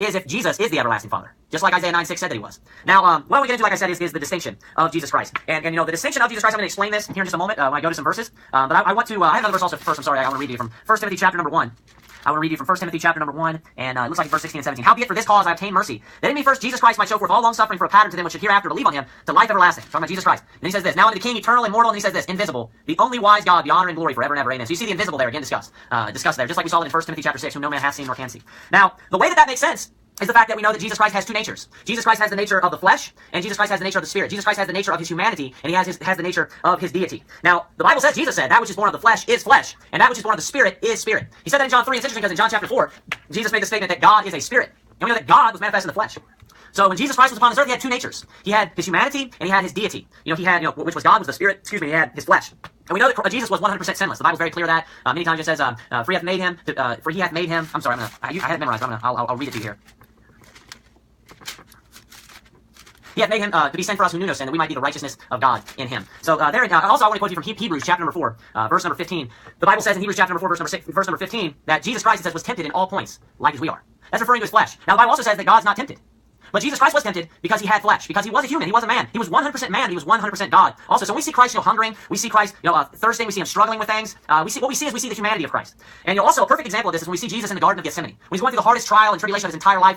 is if Jesus is the everlasting Father, just like Isaiah 9:6 said that he was. Now, what we get into, like I said, is the distinction of Jesus Christ. And you know, the distinction of Jesus Christ, I'm going to explain this here in just a moment when I go to some verses. But I want to, I have another verse also first, I'm sorry, I want to read you from 1 Timothy chapter number 1. I want to read you from 1 Timothy chapter number 1, and it looks like verse 16 and 17. Howbeit for this cause I obtained mercy, that in me first Jesus Christ might show forth all long suffering for a pattern to them which should hereafter believe on him to life everlasting. Talking about Jesus Christ. And he says this, now unto the King eternal, immortal, and he says this, invisible, the only wise God, the honor and glory forever and ever. Amen. So you see the invisible there again discussed there, just like we saw it in 1 Timothy chapter 6, whom no man hath seen nor can see. Now, the way that makes sense is the fact that we know that Jesus Christ has two natures. Jesus Christ has the nature of the flesh, and Jesus Christ has the nature of the spirit. Jesus Christ has the nature of his humanity, and he has the nature of his deity. Now, the Bible says, Jesus said, that which is born of the flesh is flesh, and that which is born of the spirit is spirit. He said that in John 3, it's interesting because in John chapter 4, Jesus made the statement that God is a spirit. And we know that God was manifest in the flesh. So when Jesus Christ was upon this earth, he had two natures. He had his humanity, and he had his deity. You know, he had, which was God, was the spirit, he had his flesh. And we know that Jesus was 100% sinless. The Bible's very clear that. Many times it says, for he hath made him, I'm sorry, I had it memorized, but I'll read it to you here. He hath made him to be sin for us who knew no sin, that we might be the righteousness of God in him. So also I want to quote you from Hebrews chapter number 4, verse number 15. The Bible says in Hebrews chapter number 4, verse number 15, that Jesus Christ, it says, was tempted in all points, like as we are. That's referring to his flesh. Now the Bible also says that God's not tempted. But Jesus Christ was tempted because he had flesh, because he was a human, he was a man. He was 100% man, he was 100% God. Also, so when we see Christ, hungering, we see Christ, thirsting, we see him struggling with things. What we see is the humanity of Christ. And also, a perfect example of this is when we see Jesus in the Garden of Gethsemane. When he's going through the hardest trial and tribulation of his entire life.